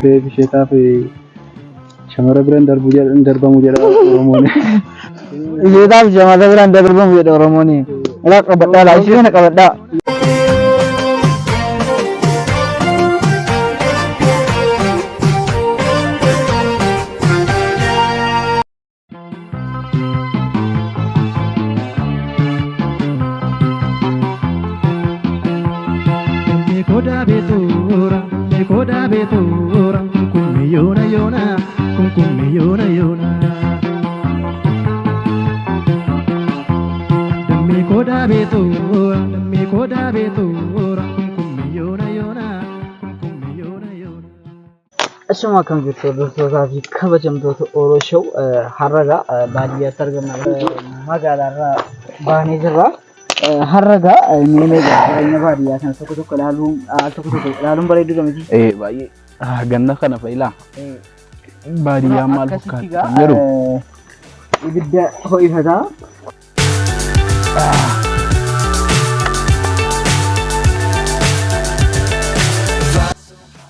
Beeksisa fi shamara biraan darbamu jedha Oromoon. Beeksisa fi shamara biraan darbamu jedha Oromoon. Ila qabadhaa laa ishee na qabadhaa. Koda betura, kumi yona yona, kumi yona yona. Demi koda betura, kumi yona yona, kumi yona yona. Asuma kan jirtu hordoftoota fi kabajamtoota Oromoo Show harraga baadiyyaa argamna magaalaa baanee jirra. Harraga meelee jireenya baadiyyaa kan tokko ilaaluun bareedu miti. Baay'ee ganna kana fayyila. Baadiyyaa maal fakkaata jedhu. Ibidda ho'ifataa.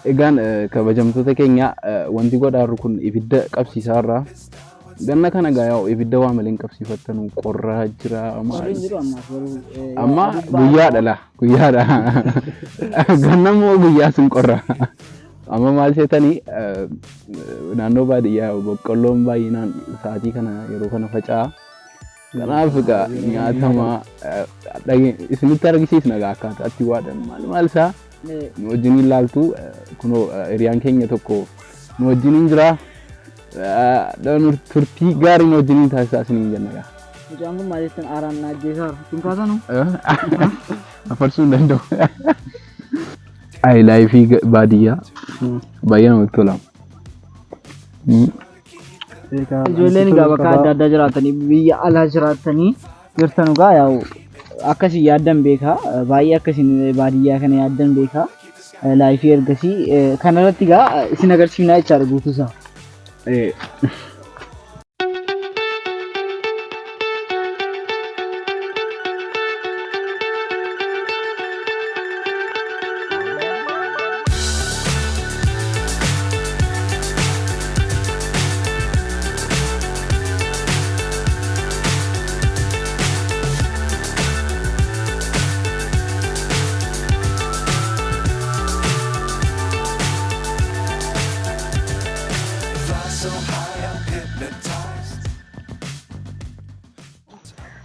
Egaan kabajamtoota keenya wanti godhaaru kun ibidda qabsiisaa irraa. Ganna kana gaayoo ibidda waa malee qabsiifattanu qorraa jira amma guyyaadha la guyyaadha ganna moo guyyaa sun qorra amma maal seetanii naannoo baadiyyaa boqqolloon baay'inaan sa'aatii kana yeroo kana faca'a kanaaf egaa nyaatama isinitti argisiisna egaa akkaataatti waadhan maal isaa nu wajjin ilaaltu kunoo hiriyaan keenya tokko nu wajjin jira. Dan turtii gaarii wajjin taasisaa isiniin jenna. Mucaan kun maaliifin aaraan naajjeesaa hin kaasanu? Afarsuu hin danda'u. Laayifii baadiyyaa baay'ee namatti tola. Ijoolleen egaa bakka adda addaa jiraatanii biyya alaa jiraatanii jirtan egaa yaa'u akkasii yaaddan beekaa baay'ee akkasiin baadiyyaa kana yaaddan beekaa laayifii ergasii kanarratti egaa isin agarsiifnaa jechaadha guutuusaa.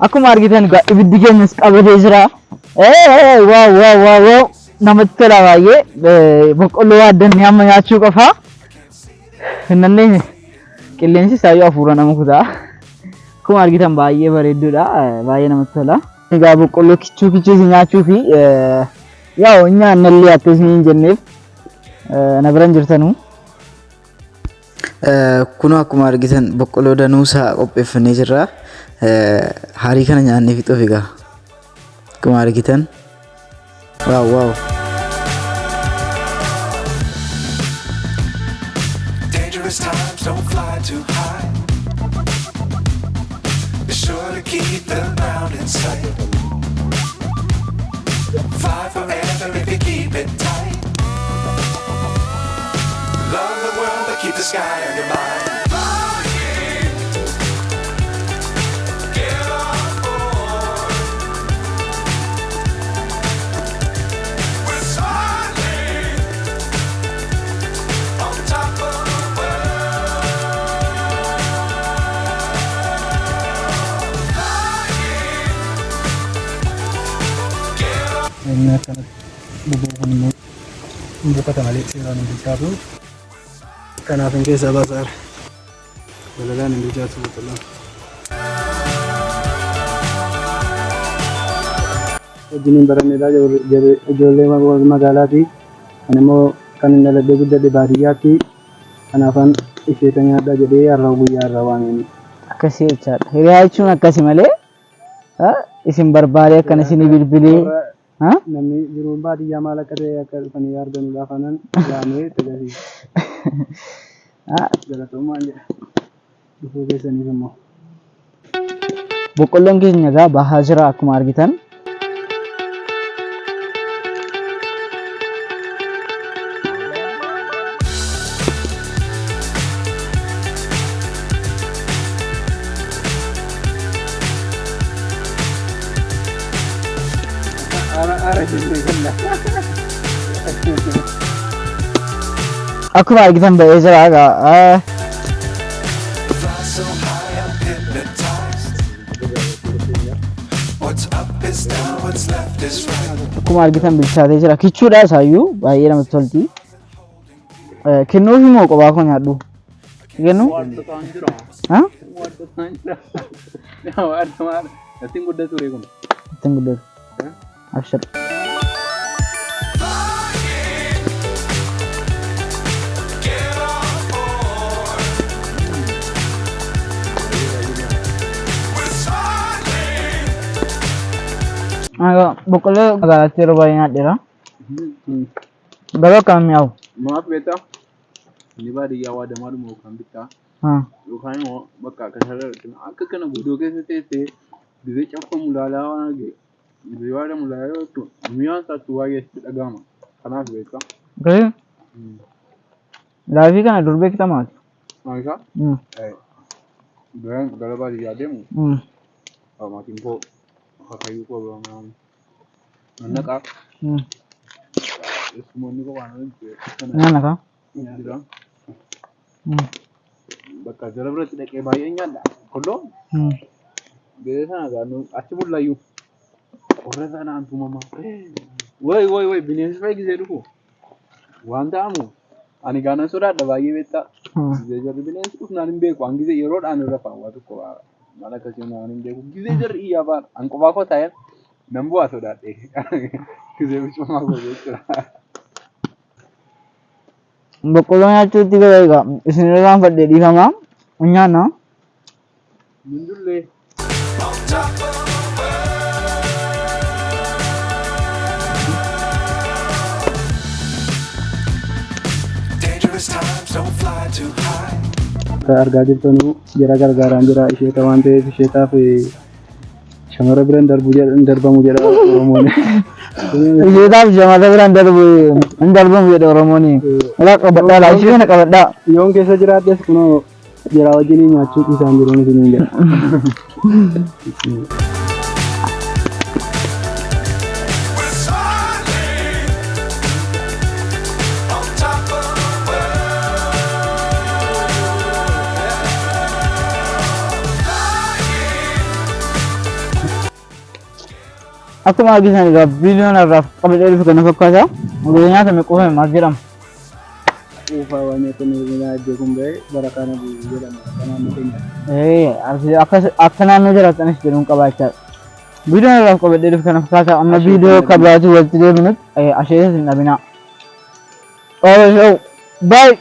Akkuma argitan ibiddi keenyas qabatee jira. Waaw namatti tola baay'ee boqqolloo waaddannee amma nyaachuu qofa. Innallee qilleensi isaa yoo hafuura nama kutaa. Akkuma argitan baay'ee bareedduudha baay'ee namatti tola. Egaa boqqolloo kichuu nyaachuu fi yaa'u nyaannallee akka isin hin jenneef na biran jirtanuu. Kunoo akkuma argitan boqqolloo danuusaa qopheeffannee jirra. Harii kana nyaannee fixuuf egaa akkuma argitan waaw. Dangerous times don't fly too high. Be sure to keep the mountain sight. Fly forever if you keep it tight. Love the world but keep the sky on your mind. Ini akan bubukan buka tamali sekarang di jatuh. Karena pengen sabar. Belajar di jatuh betul. Jadi barang ini jadi jualan magalati. Anemo kan ini lebih gede di bariyati. Anapan isinya ada jadi rawan ini. Akkasii jechaadha. Hiriyaa jechuun akkasii malee isin barbaade akkana isin bilbilee namni jiruun baadiyyaa maal akka ta'e akka dhufanii arganuudhaaf anan yaamee tajaajila. Galatoomaa jedha. Dhufuu keessaniif immoo. Boqqolloon keenya egaa bahaa jira akkuma argitan. Akkuma argitan ba'ee jira egaa. Fly so high, I'm hypnotized. What's up is down, what's left is right. Akkuma argitan bilchaatee jira. Kichuudha isaayyuu baay'ee namatti tolti. Kennuufi moo qophaa koo nyaadhu? Kennu? Ha? Ittiin guddatu reekun. Ittiin guddatu. Abshir. Boqqolloo magaalaatti yeroo baay'ee nyaadheera. Garuu akkam mi'aawu? Maaf beektaa? Inni baadiyyaa waa damaa dhumu yookaan bittaa. Yookaan immoo bakka akka kana guddoo keessa teessee dirree cabsa mulaalaa waan argee dirree waada mulaalaa yoo ta'u mi'aan isaatti waa'ee itti dhagahama. Kanaaf beektaa? Gahee? Laafii kana dur beektaa maali? Maalisaa? Duraan gara baadiyyaa deemu maatiin koo akaakayyuu koo biraan nannaqaa. Ismoonni koo waan Nannaqaa? jira. Bakka jala biratti dhaqee baay'ee nyaadha. Kolloo biyya sana gaanu achi bullayyuu qorra sana antumamaa. Way bineensi fa'i gisee dhufu waan ta'amu ani gaanan sodaadha baay'ee beektaa. Gisee jarri bineensi dhufnaan hin beeku an gisee yeroodhaan irra faawwaa tokko maal akkasii waan hin beeku gisee jarri iyyaa ba'an an qophaa koo taa'een nan bu'aa sodaadhe gisee bichumaa koo jechuudha. Boqqolloo nyaachuutti gara egaa isin irraan fadhee dhiifamaa nyaanna. Mindullee. On top of the world. Dangerous times, don't fly too high. Akka argaa jirtanu jara gargaaraan jira isheeta waan ta'eef isheetaaf shamara biraan darbamu jedha Oromoon. Isheetaaf shamara biraan darbamu jedha Oromoon. Alaa qabadhaa laa ishee kana qabadhaa. Yoon keessa jiraadhes kunoo jara wajjin nyaachuu isaan jiruun isiniin jedha. We're soaring on top of the world. Akkuma argitan egaa viidiyoon irraaf qabadhee dhufe kana fakkaata. Guyyaa nyaatame qofame maal jedhama? Quufaa waan nyaatanii nyaatee kun ba'e bara kana jedhama. Kanaan keenya. Akka naannoo jiraatanis jedhuun qabaachaa. Viidiyoon irraaf qabadhee dhufe kana fakkaata. Amma viidiyoo kabiraatu walitti deebinutti asheetas hin dhabinaa. Bye.